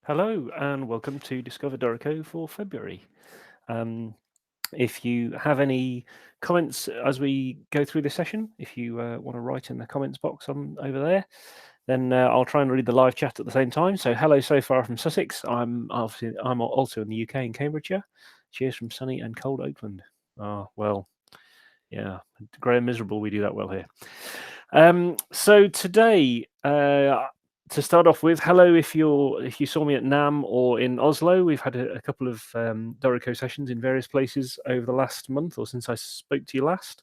Hello and welcome to Discover Dorico for February. Um, if you have any comments as we go through the session, if you want to write in the comments box on over there, then I'll try and read the live chat at the same time. So hello so far from Sussex. I'm also in the UK in Cambridgeshire. Cheers from sunny and cold Oakland. Oh well, yeah, grey and miserable. We do that well here. So today, to start off with, hello if you saw me at NAM or in Oslo. We've had a couple of Dorico sessions in various places over the last month or since I spoke to you last.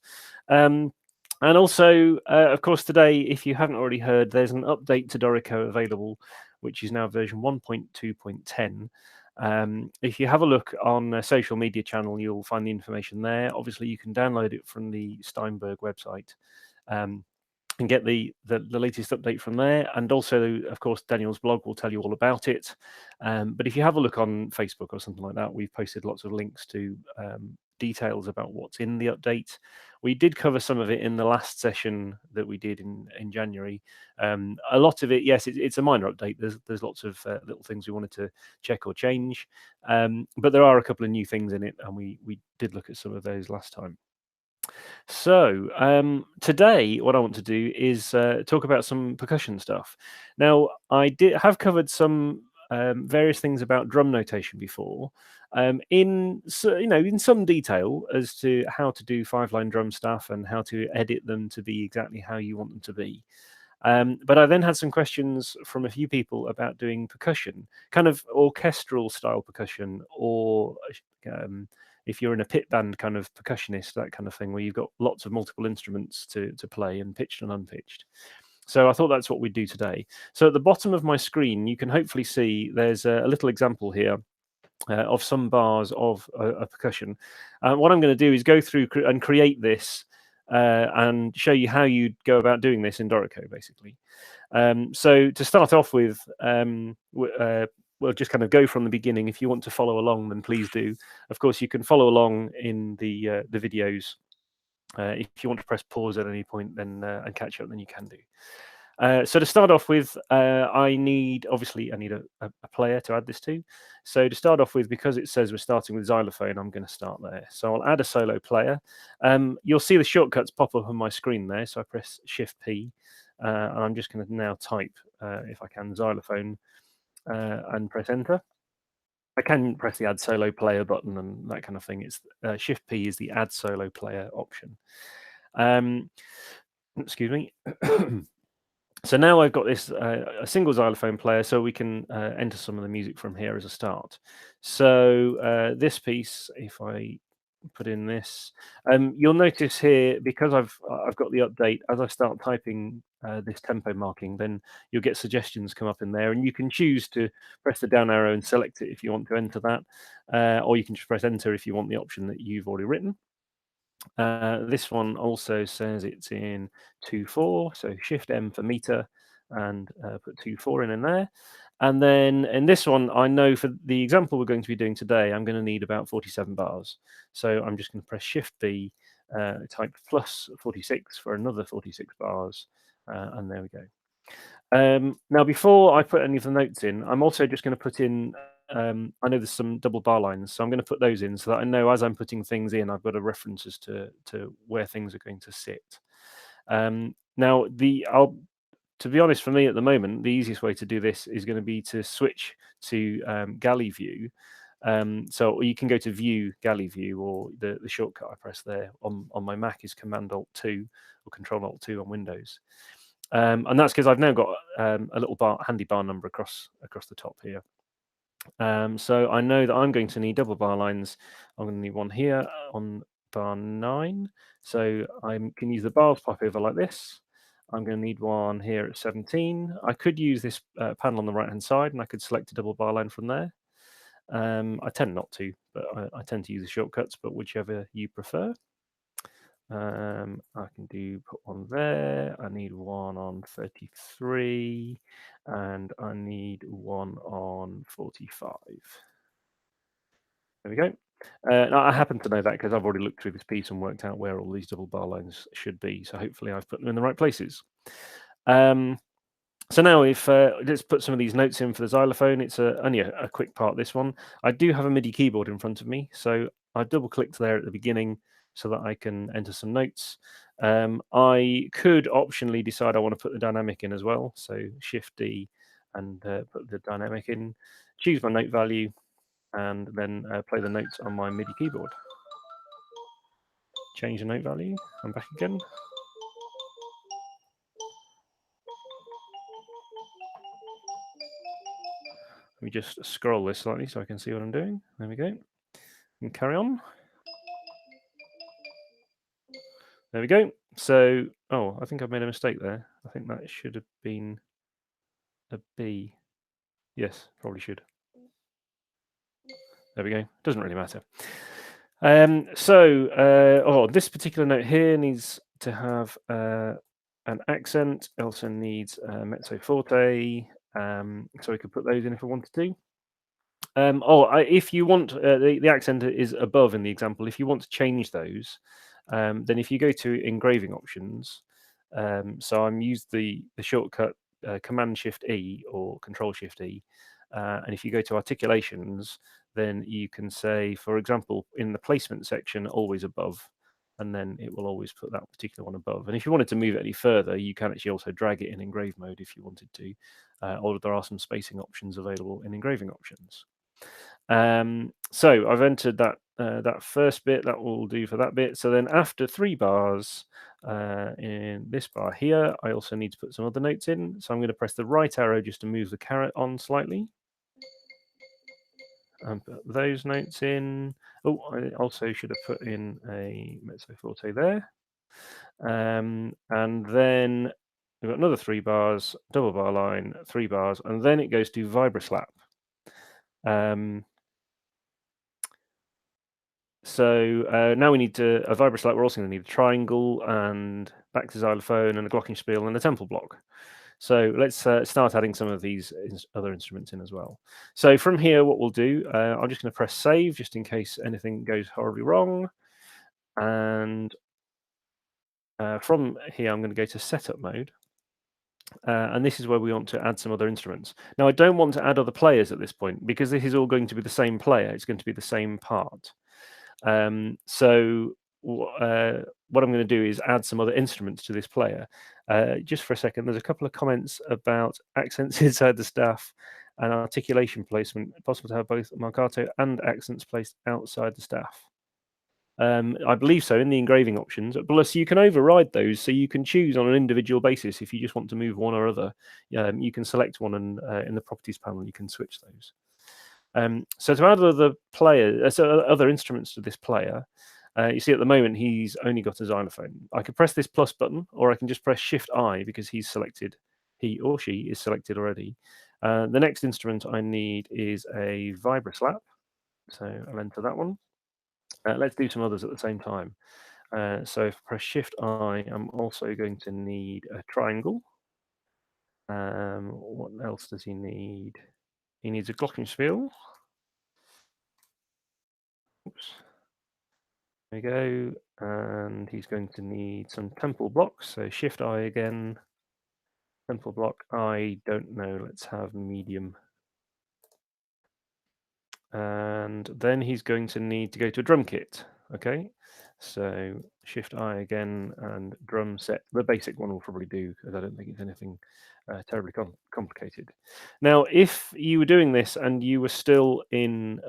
And also, of course, today, if you haven't already heard, there's an update to Dorico available, which is now version 1.2.10. If you have a look on a social media channel, you'll find the information there. Obviously, you can download it from the Steinberg website. And get the latest update from there. And also, of course, Daniel's blog will tell you all about it. But if you have a look on Facebook or something like that, we've posted lots of links to details about what's in the update. We did cover some of it in the last session that we did in January. A lot of it, yes, it's a minor update. There's lots of little things we wanted to check or change, but there are a couple of new things in it, and we did look at some of those last time. So today, what I want to do is talk about some percussion stuff. Now, I have covered some various things about drum notation before, in some detail as to how to do 5-line drum stuff and how to edit them to be exactly how you want them to be. But I then had some questions from a few people about doing percussion, kind of orchestral style percussion, or if you're in a pit band kind of percussionist, that kind of thing, where you've got lots of multiple instruments to play, and pitched and unpitched. So I thought that's what we'd do today. So at the bottom of my screen, you can hopefully see there's a little example here of some bars of a percussion. What I'm going to do is go through and create this and show you how you go about doing this in Dorico, basically. So to start off with, we'll just kind of go from the beginning. If you want to follow along, then please do. Of course, you can follow along in the videos. If you want to press pause at any point, then and catch up, then you can do. So to start off with, I need a player to add this to. So to start off with, because it says we're starting with xylophone, I'm going to start there. So I'll add a solo player. You'll see the shortcuts pop up on my screen there. So I press Shift P, and I'm just going to now type, if I can, xylophone, and press Enter. I can press the Add Solo Player button and that kind of thing. It's Shift P is the Add Solo Player option. Excuse me. So now I've got this a single xylophone player, so we can enter some of the music from here as a start. So this piece, if I put in this, you'll notice here, because I've got the update, as I start typing this tempo marking, then you'll get suggestions come up in there, and you can choose to press the down arrow and select it if you want to enter that, or you can just press enter if you want the option that you've already written. This one also says it's in 2/4, so Shift M for meter, and put 2/4 in there. And then in this one, I know for the example we're going to be doing today, I'm going to need about 47 bars. So I'm just going to press Shift B, type plus 46 for another 46 bars, and there we go. Now, before I put any of the notes in, I'm also just going to put in, I know there's some double bar lines, so I'm going to put those in so that I know as I'm putting things in, I've got a reference as to where things are going to sit. Now, to be honest, for me at the moment, the easiest way to do this is going to be to switch to galley view. So you can go to View, Galley View, or the shortcut I press there on my Mac is Command Alt 2 or Control Alt 2 on Windows. And that's because I've now got a little handy bar number across the top here. So I know that I'm going to need double bar lines. I'm going to need one here on bar 9. So I can use the bars pop over like this. I'm going to need one here at 17. I could use this panel on the right-hand side, and I could select a double bar line from there. I tend not to, but I tend to use the shortcuts, but whichever you prefer. I can put one there. I need one on 33, and I need one on 45. There we go. Now I happen to know that because I've already looked through this piece and worked out where all these double bar lines should be. So hopefully I've put them in the right places. So now if let's put some of these notes in for the xylophone. It's only a quick part, this one. I do have a MIDI keyboard in front of me, so I double clicked there at the beginning so that I can enter some notes. I could optionally decide I want to put the dynamic in as well. So Shift D and put the dynamic in, choose my note value, and then play the notes on my MIDI keyboard. Change the note value. I'm back again. Let me just scroll this slightly so I can see what I'm doing. There we go. And carry on. There we go. So, oh, I think I've made a mistake there. I think that should have been a B. Yes, probably should. There we go. Doesn't really matter. This particular note here needs to have an accent. It also needs mezzo forte. So we could put those in if I wanted to. If you want, the accent is above in the example. If you want to change those, then if you go to engraving options, so I'm used the shortcut Command Shift E or Control Shift E, and if you go to articulations, then you can say, for example, in the placement section, always above, and then it will always put that particular one above. And if you wanted to move it any further, you can actually also drag it in engrave mode if you wanted to, or there are some spacing options available in engraving options. So I've entered that first bit. That will do for that bit. So then after 3 bars in this bar here, I also need to put some other notes in. So I'm going to press the right arrow just to move the caret on slightly. And put those notes in. Oh, I also should have put in a mezzo forte there. And then we've got another 3 bars, double bar line, 3 bars, and then it goes to vibraslap. So now we need a vibraslap. We're also going to need a triangle and back to xylophone and a glockenspiel and a temple block. So let's start adding some of these other instruments in as well. So from here, what we'll do, I'm just going to press save just in case anything goes horribly wrong. And from here, I'm going to go to setup mode. And this is where we want to add some other instruments. Now, I don't want to add other players at this point because this is all going to be the same player. It's going to be the same part. What I'm going to do is add some other instruments to this player. Just for a second, there's a couple of comments about accents inside the staff and articulation placement. Possible to have both marcato and accents placed outside the staff. I believe so in the engraving options. Plus, you can override those, so you can choose on an individual basis if you just want to move one or other. You can select one, and in the properties panel, you can switch those. So to add other instruments to this player, you see at the moment he's only got a xylophone. I could press this plus button, or I can just press Shift I because he's selected. He or she is selected already. The next instrument I need is a vibraslap, so I'll enter that one. Let's do some others at the same time. So if I press Shift I, I'm also going to need a triangle. What else does he need? He needs a glockenspiel. Oops. There we go. And he's going to need some temple blocks. So Shift I again. Temple block. I don't know. Let's have medium. And then he's going to need to go to a drum kit. Okay. So Shift I again and drum set. The basic one will probably do because I don't think it's anything terribly complicated. Now, if you were doing this and you were still in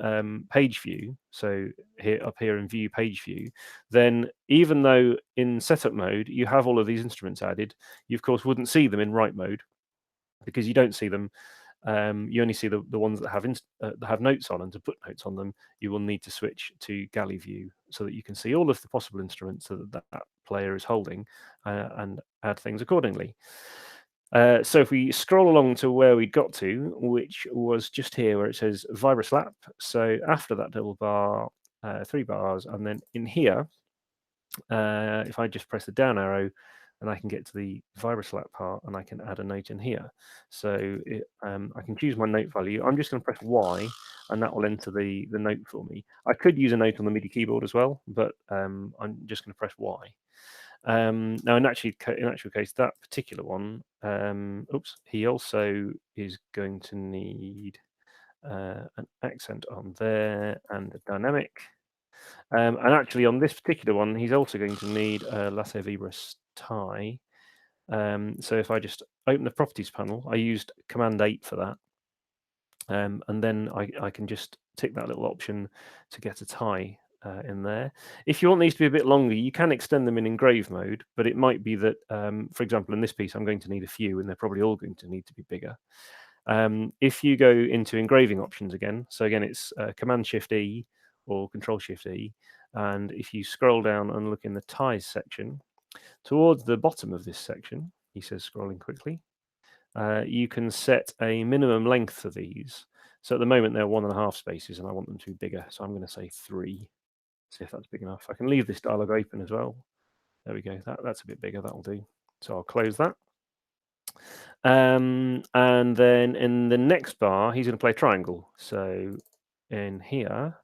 page view, so up here in view page view, then even though in setup mode you have all of these instruments added, you of course wouldn't see them in write mode because you don't see them. You only see the ones that have notes on, and to put notes on them, you will need to switch to galley view so that you can see all of the possible instruments that player is holding and add things accordingly. So if we scroll along to where we got to, which was just here where it says vibraslap. So after that double bar, 3 bars, and then in here, if I just press the down arrow, and I can get to the vibraslap part, and I can add a note in here. So I can choose my note value. I'm just going to press Y, and that will enter the note for me. I could use a note on the MIDI keyboard as well, but I'm just going to press Y. Now, in actual case, that particular one, he also is going to need an accent on there and a dynamic. And actually, on this particular one, he's also going to need a lasso vibras tie. So if I just open the properties panel, I used Command 8 for that. And then I can just tick that little option to get a tie in there. If you want these to be a bit longer, you can extend them in engrave mode, but it might be that, for example, in this piece, I'm going to need a few, and they're probably all going to need to be bigger. If you go into engraving options again, so again, it's Command Shift E or Control Shift E, and if you scroll down and look in the ties section, towards the bottom of this section, he says scrolling quickly, you can set a minimum length for these. So at the moment they're 1.5 spaces, and I want them to be bigger, so I'm going to say 3. See if that's big enough. I can leave this dialog open as well. There we go. That's a bit bigger. That'll do. So I'll close that. And then in the next bar, he's going to play triangle. So in here,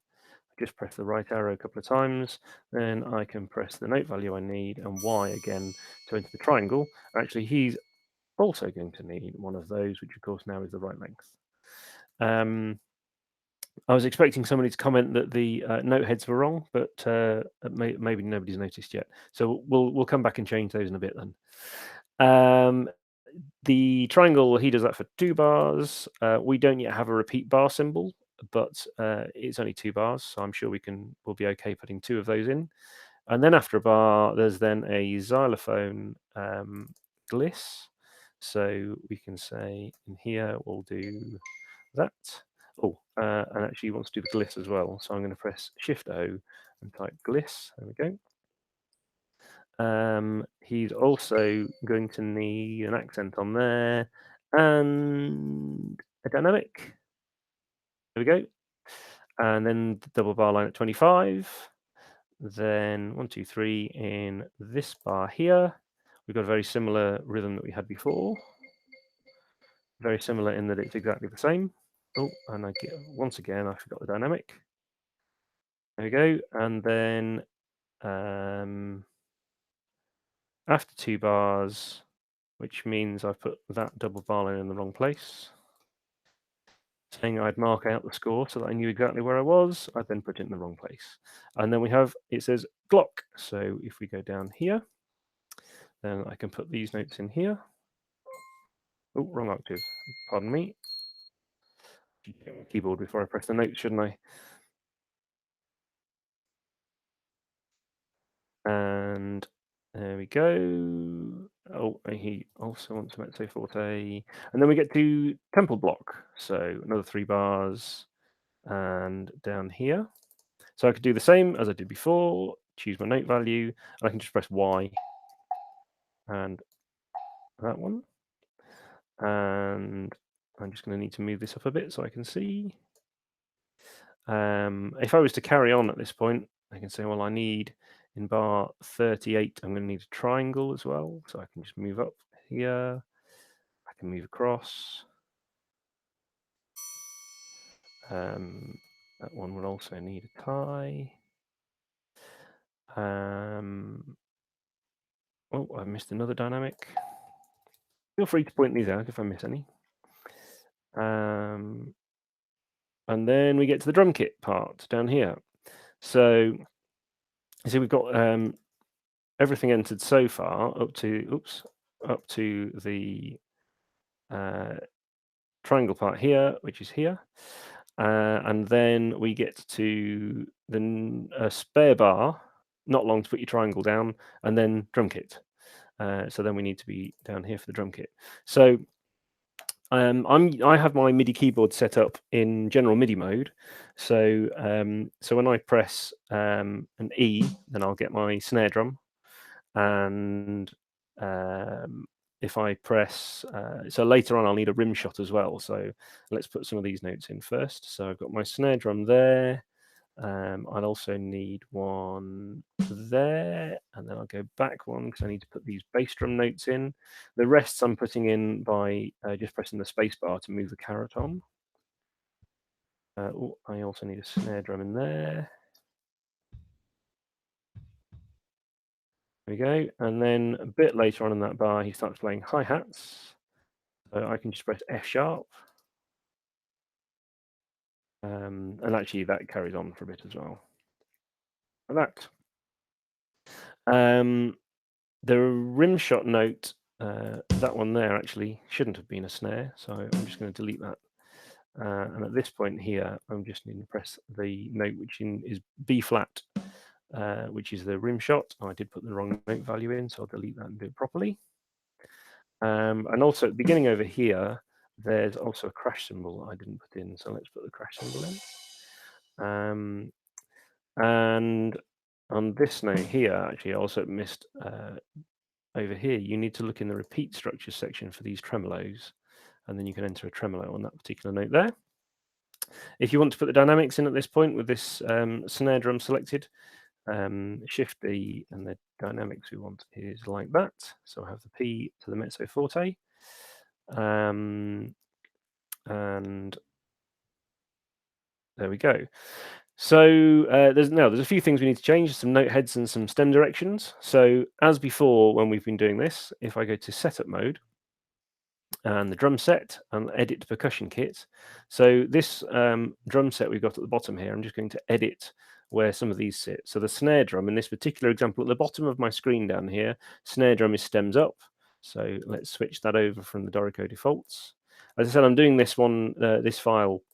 just press the right arrow a couple of times. Then I can press the note value I need and Y again to enter the triangle. Actually, he's also going to need one of those, which of course now is the right length. I was expecting somebody to comment that the note heads were wrong, but maybe nobody's noticed yet. So we'll come back and change those in a bit then. The triangle, he does that for 2 bars. We don't yet have a repeat bar symbol, but it's only 2 bars, so I'm sure we'll be okay putting 2 of those in. And then after a bar, there's then a xylophone gliss. So we can say in here we'll do that. Oh, and actually he wants to do the gliss as well. So I'm going to press Shift O and type gliss. There we go. He's also going to need an accent on there and a dynamic. There we go. And then the double bar line at 25. Then 1, 2, 3 in this bar here. We've got a very similar rhythm that we had before. Very similar in that it's exactly the same. Oh, and once again, I forgot the dynamic. There we go. And then after 2 bars, which means I've put that double bar line in the wrong place, saying I'd mark out the score so that I knew exactly where I was, I'd then put it in the wrong place. And then it says Glock. So if we go down here, then I can put these notes in here. Oh, wrong octave. Pardon me. Keyboard before I press the notes, shouldn't I? And there we go. Oh, he also wants a mezzo forte. And then we get to temple block. So another 3 bars and down here. So I could do the same as I did before, choose my note value, and I can just press Y and that one. And I'm just going to need to move this up a bit so I can see. If I was to carry on at this point, I can say, well, I need in bar 38, I'm going to need a triangle as well. So I can just move up here. I can move across. That one will also need a tie. Oh, I missed another dynamic. Feel free to point these out if I miss any. And then we get to the drum kit part down here. So you see we've got everything entered so far up to the triangle part here, which is here. And then we get to the spare bar, not long to put your triangle down, and then drum kit. So then we need to be down here for the drum kit. So I have my MIDI keyboard set up in general MIDI mode. So so when I press an E, then I'll get my snare drum. And if I press, so later on I'll need a rim shot as well. So let's put some of these notes in first. So I've got my snare drum there. I'll also need one there, and then I'll go back one because I need to put these bass drum notes in. The rests I'm putting in by just pressing the space bar to move the caret on. I also need a snare drum in there. There we go. And then a bit later on in that bar, he starts playing hi-hats. So I can just press F sharp. And actually that carries on for a bit as well. Like that. The rim shot note, that one there actually shouldn't have been a snare. So I'm just going to delete that. And at this point here, I'm just going to press the note which is B flat, which is the rim shot. Oh, I did put the wrong note value in, so I'll delete that and do it properly. And also at the beginning over here, there's also a crash symbol I didn't put in. So let's put the crash symbol in. And on this note here, actually, I also missed over here. You need to look in the repeat structures section for these tremolos, and then you can enter a tremolo on that particular note there. If you want to put the dynamics in at this point with this snare drum selected, Shift D, and the dynamics we want is like that. So I have the P to the mezzo forte, and there we go. So there's a few things we need to change, some note heads and some stem directions. So as before, when we've been doing this, if I go to setup mode and the drum set and edit percussion kit. So this drum set we've got at the bottom here, I'm just going to edit where some of these sit. So the snare drum in this particular example at the bottom of my screen down here, snare drum is stems up. So let's switch that over from the Dorico defaults. As I said, I'm doing this this file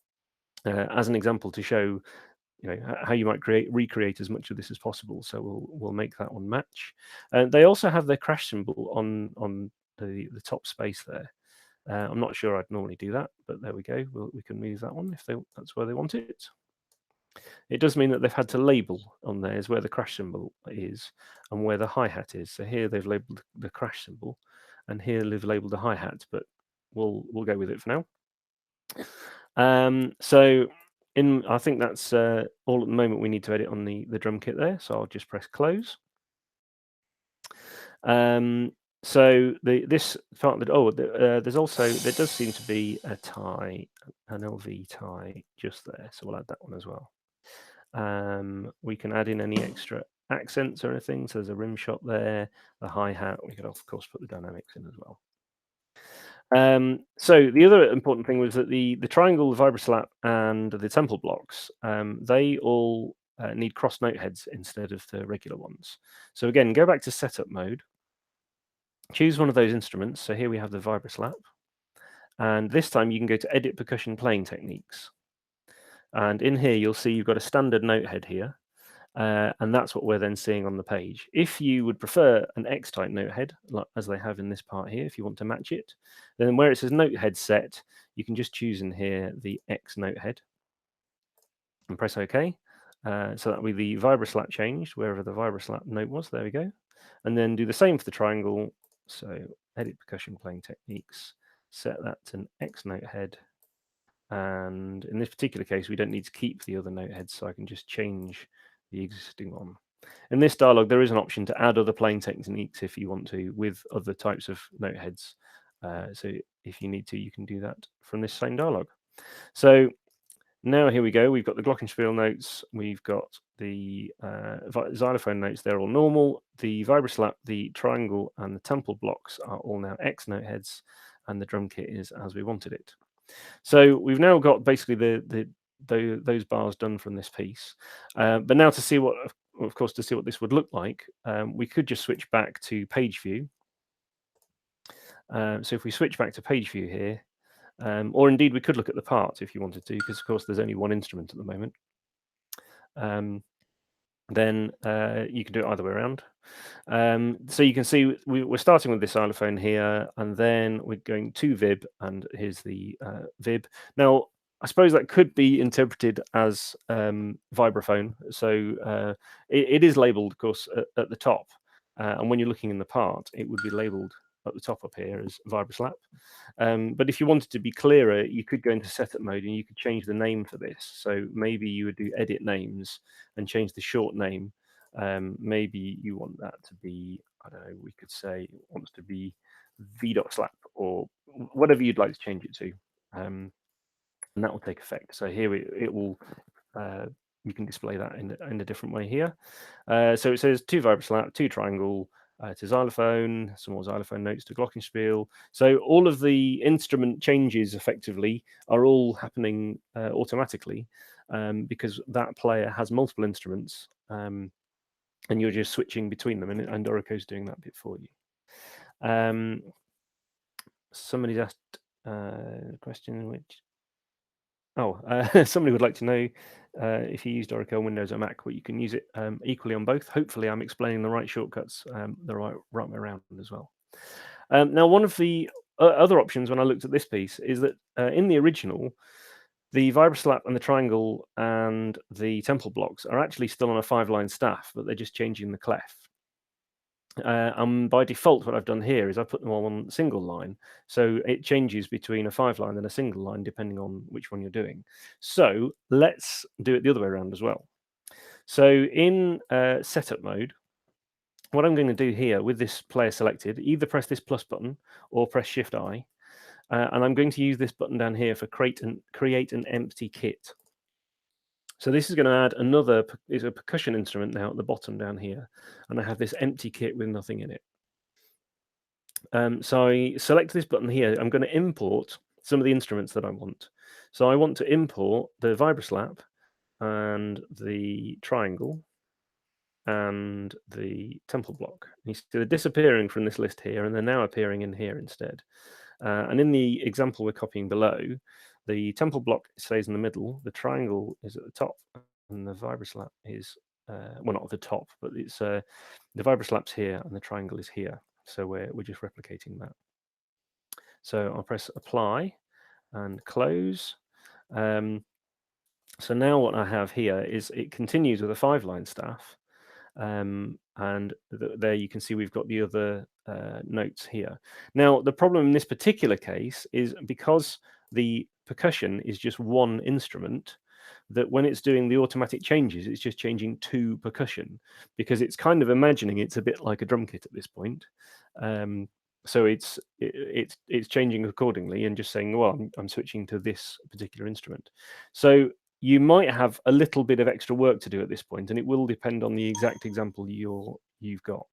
as an example to show how you might recreate as much of this as possible. So we'll make that one match. And they also have their crash symbol on the top space there. I'm not sure I'd normally do that, but there we go. We can move that one if that's where they want it. It does mean that they've had to label on there is where the crash symbol is and where the hi-hat is. So here they've labeled the crash symbol, and here they've labeled the hi-hat, but we'll go with it for now. So I think that's all at the moment we need to edit on the drum kit there. So I'll just press close. So this part that there does seem to be a tie, an LV tie just there. So we'll add that one as well. We can add in any extra accents or anything. So there's a rim shot there, the hi-hat. We could of course put the dynamics in as well. So the other important thing was that the triangle, the vibroslap, and the temple blocks, they all need cross note heads instead of the regular ones. So again, go back to setup mode, choose one of those instruments. So here we have the vibroslap, and this time you can go to edit percussion playing techniques. And in here, you'll see you've got a standard note head here. And that's what we're then seeing on the page. If you would prefer an X-type note head, like as they have in this part here, if you want to match it, then where it says note head set, you can just choose in here the X note head and press OK. So that will be the vibroslap changed, wherever the vibroslap note was. There we go. And then do the same for the triangle. So edit percussion playing techniques, set that to an X note head. And in this particular case, we don't need to keep the other note heads, so I can just change the existing one. In this dialog, there is an option to add other playing techniques if you want to with other types of note heads. So if you need to, you can do that from this same dialog. So now here we go. We've got the glockenspiel notes. We've got the xylophone notes. They're all normal. The vibroslap, the triangle, and the temple blocks are all now X note heads, and the drum kit is as we wanted it. So we've now got basically those bars done from this piece. But now to see what this would look like, we could just switch back to page view. So if we switch back to page view here, or indeed we could look at the parts if you wanted to, because of course there's only one instrument at the moment. Then you can do it either way around. So you can see we're starting with this xylophone here, and then we're going to Vib, and here's the Vib. Now, I suppose that could be interpreted as vibraphone. So it is labeled, of course, at the top. And when you're looking in the part, it would be labeled at the top up here as vibroslap. But if you wanted to be clearer, you could go into setup mode and you could change the name for this. So maybe you would do edit names and change the short name. Maybe you want that to be, I don't know, we could say it wants to be v.slap or whatever you'd like to change it to. And that will take effect. So here it will, you can display that in a different way here. So it says 2 vibroslap, 2 triangle, to xylophone, some more xylophone notes to glockenspiel. So all of the instrument changes effectively are all happening automatically because that player has multiple instruments and you're just switching between them, and Dorico's doing that bit for you. Somebody's asked a question which... Oh, somebody would like to know if you use Dorico on Windows or Mac, but you can use it equally on both. Hopefully, I'm explaining the right shortcuts the right way around as well. Now, one of the other options when I looked at this piece is that in the original, the vibroslap and the triangle and the temple blocks are actually still on a 5-line staff, but they're just changing the clef. And by default, what I've done here is I put them all on a single line. So it changes between a 5-line and a single line, depending on which one you're doing. So let's do it the other way around as well. So in setup mode, what I'm going to do here with this player selected, either press this plus button or press Shift I. And I'm going to use this button down here for create an empty kit. So this is going to add another, is a percussion instrument now at the bottom down here. And I have this empty kit with nothing in it. So I select this button here. I'm going to import some of the instruments that I want. So I want to import the vibroslap and the triangle and the temple block. You see they're disappearing from this list here, and they're now appearing in here instead. And in the example we're copying below, the temple block stays in the middle, the triangle is at the top, and the vibroslap is, well, not at the top, but it's the vibroslap's here and the triangle is here. So we're just replicating that. So I'll press apply and close. So now what I have here is it continues with a 5-line staff. And there you can see we've got the other notes here. Now, the problem in this particular case is because the percussion is just one instrument, that when it's doing the automatic changes, it's just changing to percussion because it's kind of imagining it's a bit like a drum kit at this point. So it's changing accordingly and just saying, well, I'm switching to this particular instrument. So you might have a little bit of extra work to do at this point, and it will depend on the exact example you've got.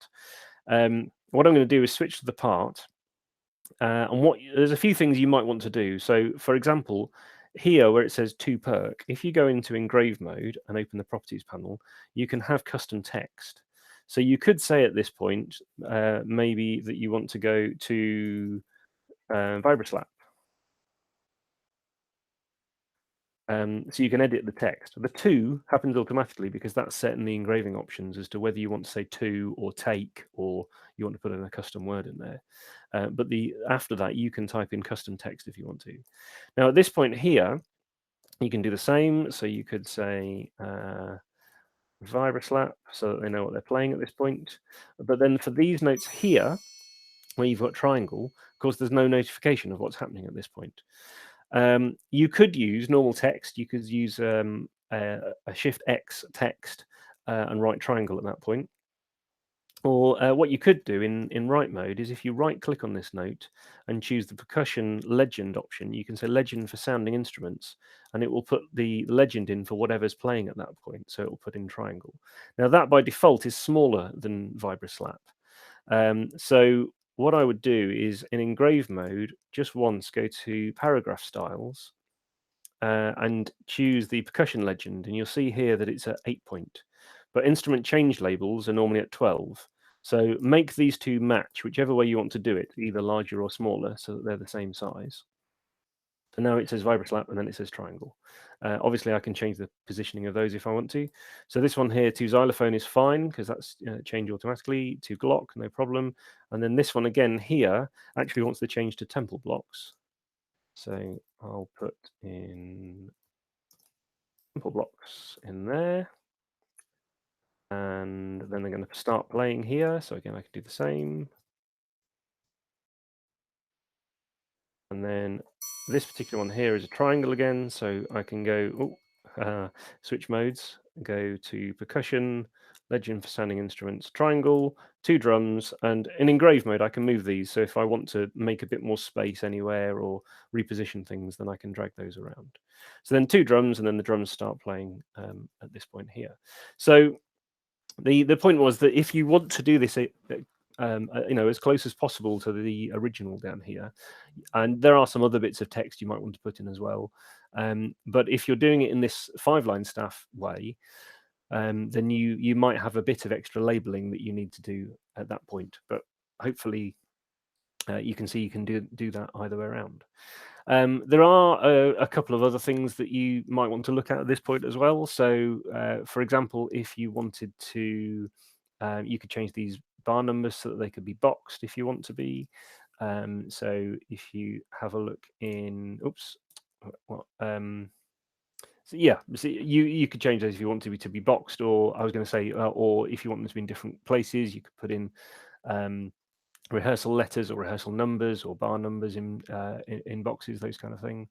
What I'm going to do is switch to the part, and there's a few things you might want to do. So, for example, here where it says to perc, if you go into engrave mode and open the properties panel, you can have custom text. So you could say at this point, maybe that you want to go to vibroslap. So you can edit the text. The to happens automatically because that's set in the engraving options as to whether you want to say to or take, or you want to put in a custom word in there. But after that, you can type in custom text if you want to. Now, at this point here, you can do the same. So you could say vibroslap so that they know what they're playing at this point. But then for these notes here, where you've got triangle, of course, there's no notification of what's happening at this point. You could use normal text. You could use a Shift X text and write triangle at that point. Or what you could do in write mode is if you right click on this note and choose the percussion legend option, you can say legend for sounding instruments, and it will put the legend in for whatever's playing at that point. So it will put in triangle. Now that by default is smaller than vibroslap. So what I would do is in engrave mode, just once go to paragraph styles and choose the percussion legend. And you'll see here that it's at 8 point, but instrument change labels are normally at 12. So make these two match, whichever way you want to do it, either larger or smaller, so that they're the same size. So now it says vibroslap and then it says triangle. Obviously, I can change the positioning of those if I want to. So this one here to xylophone is fine because that's changed automatically. To glock, no problem. And then this one again here actually wants to change to temple blocks. So I'll put in temple blocks in there. And then they're going to start playing here. So again, I can do the same. And then this particular one here is a triangle again. So I can go, switch modes, go to percussion, legend for sounding instruments, triangle, 2 drums, and in engrave mode, I can move these. So if I want to make a bit more space anywhere or reposition things, then I can drag those around. So then 2 drums, and then the drums start playing at this point here. So the point was that if you want to do this as close as possible to the original down here. And there are some other bits of text you might want to put in as well. But if you're doing it in this 5-line staff way, then you might have a bit of extra labeling that you need to do at that point. But hopefully you can see you can do that either way around. There are a couple of other things that you might want to look at this point as well. So, for example, if you wanted to, you could change these bar numbers so that they could be boxed if you want to be. So if you have a look in, oops, what, so yeah, so you could change those if you want to be boxed, or I was going to say, or if you want them to be in different places, you could put in rehearsal letters or rehearsal numbers or bar numbers in boxes, those kind of thing.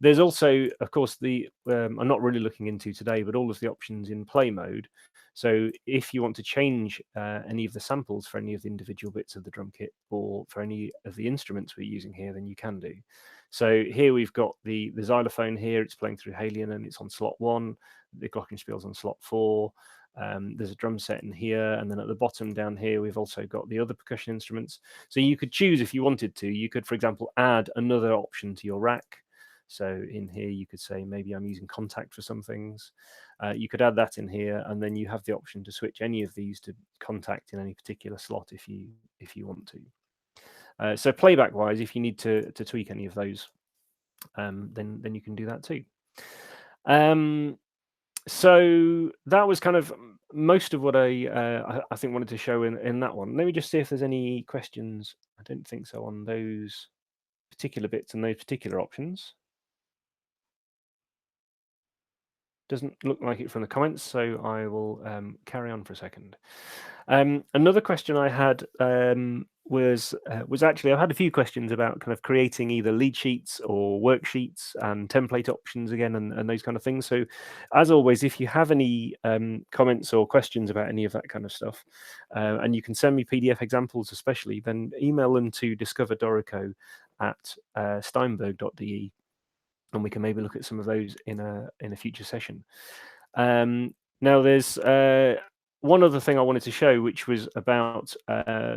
There's also, of course, I'm not really looking into today, but all of the options in play mode. So if you want to change any of the samples for any of the individual bits of the drum kit or for any of the instruments we're using here, then you can do. So here we've got the xylophone here, it's playing through Halion and it's on slot 1, the glockenspiel's on slot 4. There's a drum set in here, and then at the bottom down here we've also got the other percussion instruments. So you could choose if you wanted to. You could, for example, add another option to your rack. So in here you could say maybe I'm using contact for some things. You could add that in here, and then you have the option to switch any of these to contact in any particular slot if you want to. So playback wise, if you need to tweak any of those, then you can do that too. So that was kind of most of what I think wanted to show in that one. Let me just see if there's any questions. I don't think so on those particular bits and those particular options. Doesn't look like it from the comments, so I will carry on for a second. Another question I had was actually, I've had a few questions about kind of creating either lead sheets or worksheets and template options again, and those kind of things. So as always, if you have any comments or questions about any of that kind of stuff, and you can send me PDF examples especially, then email them to discoverdorico@steinberg.de, and we can maybe look at some of those in a future session. Now there's one other thing I wanted to show, which was about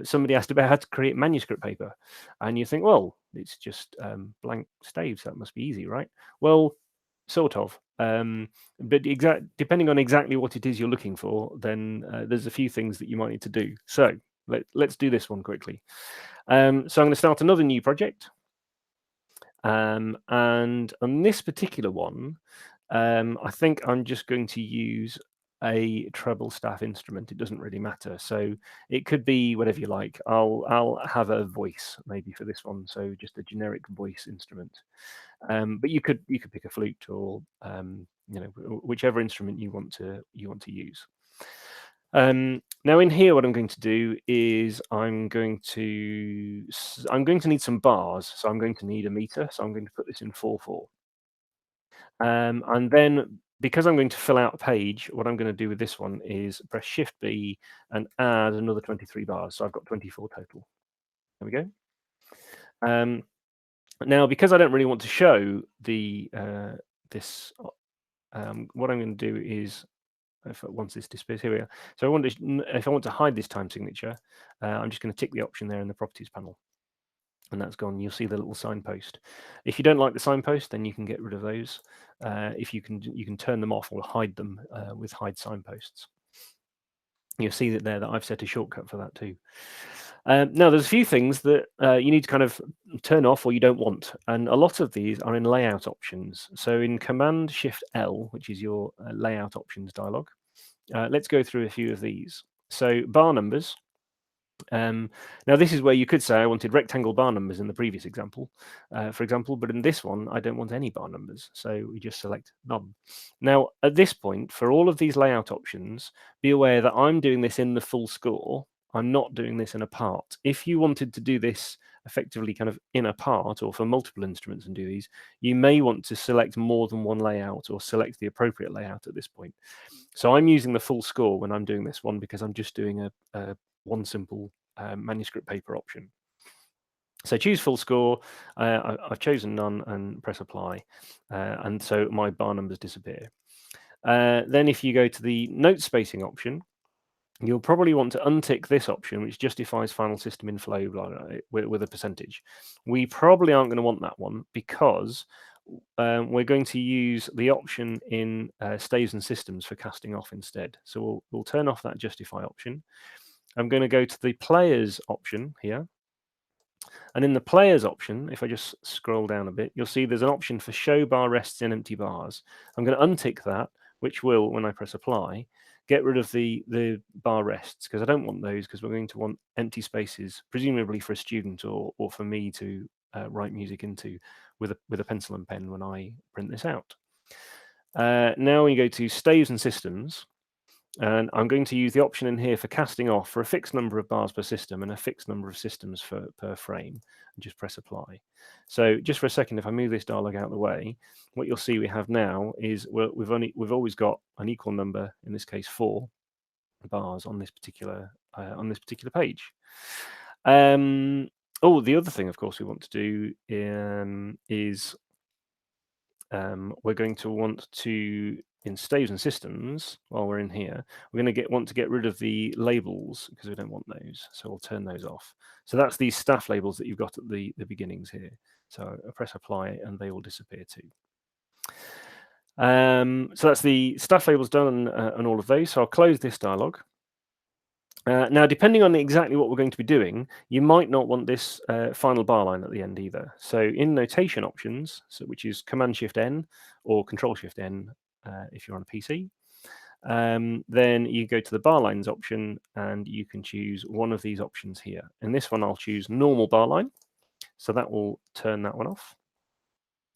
somebody asked about how to create manuscript paper, and you think, well, it's just blank staves, that must be easy, right? Well, sort of, but depending on exactly what it is you're looking for, then there's a few things that you might need to do. So let's do this one quickly. So I'm going to start another new project. And on this particular one, I think I'm just going to use a treble staff instrument. It doesn't really matter. So it could be whatever you like. I'll have a voice maybe for this one. So just a generic voice instrument. But you could pick a flute or whichever instrument you want to use. Now in here, what I'm going to do is I'm going to need some bars. So I'm going to need a meter. So I'm going to put this in 4/4. And then because I'm going to fill out a page, what I'm going to do with this one is press Shift B and add another 23 bars. So I've got 24 total. There we go. Now, because I don't really want to show the this, what I'm going to do is, once this displays, here we are. So if I want to hide this time signature, I'm just going to tick the option there in the properties panel, and that's gone. You'll see the little signpost. If you don't like the signpost, then you can get rid of those. If you can turn them off or hide them with hide signposts. You'll see that that I've set a shortcut for that too. Now, there's a few things that you need to kind of turn off or you don't want, and a lot of these are in layout options. So in Command Shift L, which is your layout options dialog, let's go through a few of these. So bar numbers. Now this is where you could say I wanted rectangle bar numbers in the previous example, for example, but in this one I don't want any bar numbers, so we just select none. Now at this point, for all of these layout options, be aware that I'm doing this in the full score. I'm not doing this in a part. If you wanted to do this effectively kind of in a part or for multiple instruments and do these, you may want to select more than one layout or select the appropriate layout at this point. So I'm using the full score when I'm doing this one because I'm just doing a one simple manuscript paper option. So choose full score. I've chosen none and press apply, and so my bar numbers disappear. Then if you go to the note spacing option, you'll probably want to untick this option, which justifies final system inflow with a percentage. We probably aren't going to want that one because we're going to use the option in staves and systems for casting off instead. So we'll turn off that justify option. I'm going to go to the players option here. And in the players option, if I just scroll down a bit, you'll see there's an option for show bar rests in empty bars. I'm going to untick that, which will, when I press apply, get rid of the bar rests, because I don't want those, because we're going to want empty spaces, presumably for a student or for me to write music into with a pencil and pen when I print this out. Now we go to staves and systems. And I'm going to use the option in here for casting off for a fixed number of bars per system and a fixed number of systems per frame, and just press apply. So just for a second, if I move this dialog out of the way, what you'll see we have now is we've always got an equal number, in this case 4 bars on this particular page. Oh, the other thing, of course, we want to do is we're going to want to, in staves and systems, while we're in here, we're going to want to get rid of the labels because we don't want those. So we'll turn those off. So that's these staff labels that you've got at the beginnings here. So I press apply and they will disappear too. So that's the staff labels done on all of those. So I'll close this dialog. Now, depending on exactly what we're going to be doing, you might not want this final bar line at the end either. So in notation options, which is Command-Shift-N or Control-Shift-N if you're on a PC, then you go to the bar lines option and you can choose one of these options here. In this one, I'll choose normal bar line. So that will turn that one off.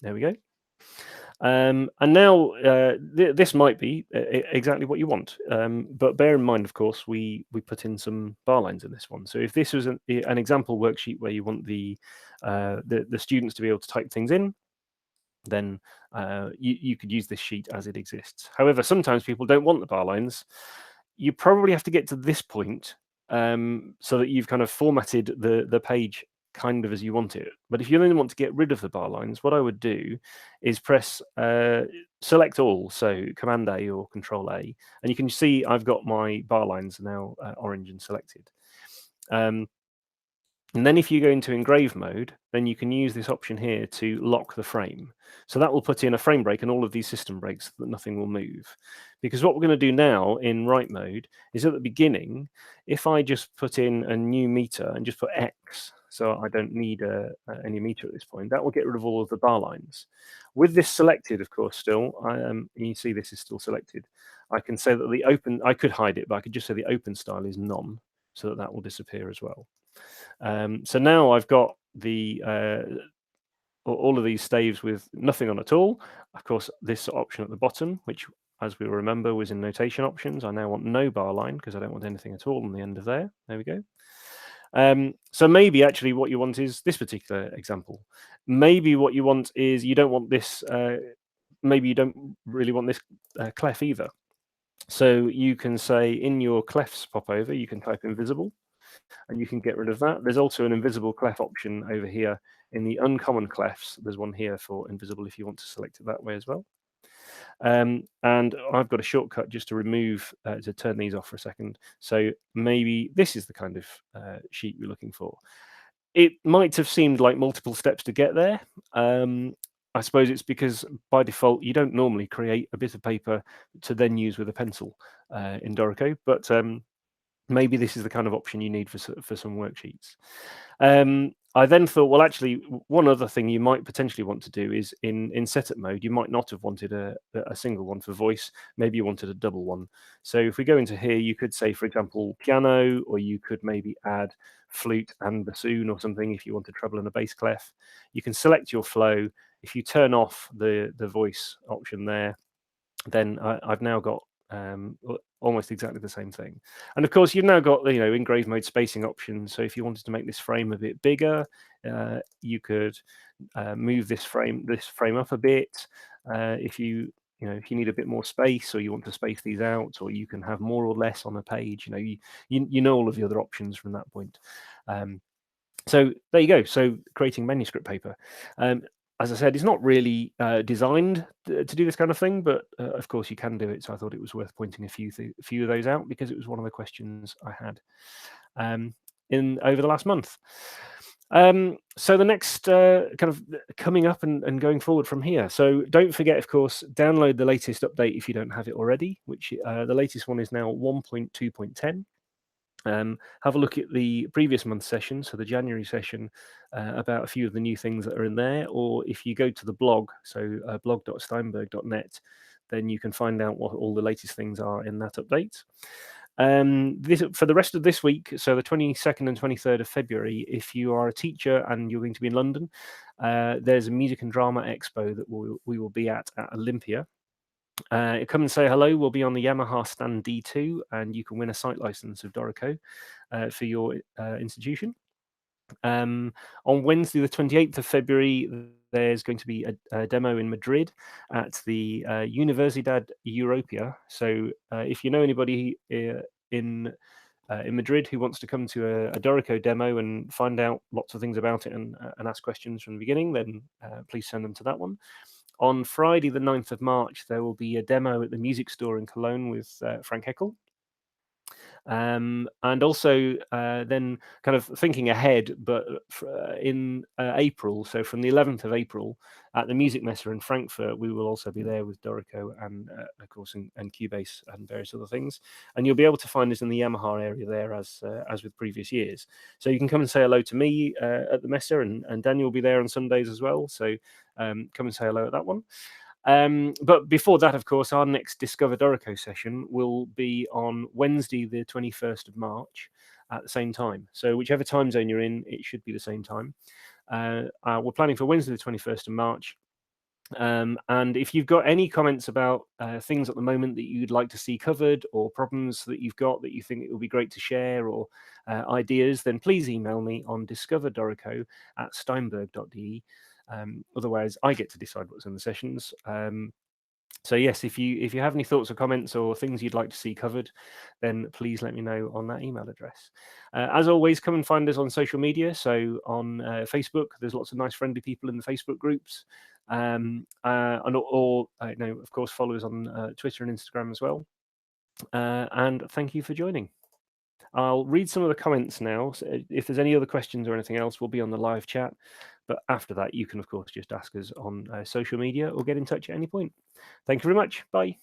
There we go. And now this might be exactly what you want, but bear in mind, of course, we put in some bar lines in this one. So if this was an example worksheet where you want the students to be able to type things in, then you could use this sheet as it exists. However, sometimes people don't want the bar lines. You probably have to get to this point so that you've kind of formatted the page kind of as you want it. But if you only want to get rid of the bar lines, what I would do is press select all, so Command A or Control A, and you can see I've got my bar lines now orange and selected. And then if you go into engrave mode, then you can use this option here to lock the frame. So that will put in a frame break and all of these system breaks so that nothing will move. Because what we're going to do now in write mode is at the beginning, if I just put in a new meter and just put X, so I don't need any meter at this point, that will get rid of all of the bar lines. With this selected, of course, still, you see this is still selected. I can say that the open, I could hide it, but I could just say the open style is none, so that will disappear as well. So now I've got the all of these staves with nothing on at all. Of course, this option at the bottom, which, as we remember, was in notation options, I now want no bar line because I don't want anything at all on the end of there. There we go. So maybe actually what you want is this particular example. Maybe what you want is you don't want this. Maybe you don't really want this clef either. So you can say in your clefs popover, you can type invisible, and you can get rid of that. There's also an invisible clef option over here in the uncommon clefs. There's one here for invisible if you want to select it that way as well. And I've got a shortcut just to remove, to turn these off for a second. So maybe this is the kind of sheet you're looking for. It might have seemed like multiple steps to get there. I suppose it's because by default, you don't normally create a bit of paper to then use with a pencil in Dorico, but maybe this is the kind of option you need for some worksheets. I then thought, well, actually, one other thing you might potentially want to do is in setup mode, you might not have wanted a single one for voice. Maybe you wanted a double one. So if we go into here, you could say, for example, piano, or you could maybe add flute and bassoon or something if you want a treble and a bass clef. You can select your flow. If you turn off the voice option there, then I've now got almost exactly the same thing. And of course, you've now got engrave mode spacing options. So if you wanted to make this frame a bit bigger, you could move this frame up a bit. If you need a bit more space, or you want to space these out, or you can have more or less on a page. You know all of the other options from that point. So there you go. So creating manuscript paper. as I said, it's not really designed to do this kind of thing, but of course you can do it. So I thought it was worth pointing a few of those out because it was one of the questions I had in over the last month. So the next kind of coming up and going forward from here. So don't forget, of course, download the latest update if you don't have it already, which the latest one is now 1.2.10. Have a look at the previous month's session, so the January session, about a few of the new things that are in there. Or if you go to the blog, so blog.steinberg.net, then you can find out what all the latest things are in that update. For the rest of this week, so the 22nd and 23rd of February, if you are a teacher and you're going to be in London, there's a music and drama expo that we will be at Olympia. Come and say hello. We'll be on the Yamaha stand D2, and you can win a site license of Dorico for your institution. On Wednesday, the 28th of February, there's going to be a demo in Madrid at the Universidad Europea. So if you know anybody in Madrid who wants to come to a Dorico demo and find out lots of things about it and ask questions from the beginning, then please send them to that one. On Friday, the 9th of March, there will be a demo at the music store in Cologne with Frank Heckel. And also then kind of thinking ahead, but in April, so from the 11th of April at the Music Messe in Frankfurt, we will also be there with Dorico and of course and Cubase and various other things. And you'll be able to find us in the Yamaha area there as with previous years. So you can come and say hello to me at the Messe, and Daniel will be there on Sundays as well. So come and say hello at that one. But before that, of course, our next Discover Dorico session will be on Wednesday, the 21st of March at the same time. So whichever time zone you're in, it should be the same time. We're planning for Wednesday, the 21st of March. And if you've got any comments about things at the moment that you'd like to see covered, or problems that you've got that you think it would be great to share, or ideas, then please email me on discoverdorico@steinberg.de. Otherwise, I get to decide what's in the sessions. So yes, if you have any thoughts or comments or things you'd like to see covered, then please let me know on that email address. As always, come and find us on social media. So on Facebook, there's lots of nice friendly people in the Facebook groups, and of course, follow us on Twitter and Instagram as well. And thank you for joining. I'll read some of the comments now. So if there's any other questions or anything else, we'll be on the live chat. But after that, you can, of course, just ask us on social media or get in touch at any point. Thank you very much. Bye.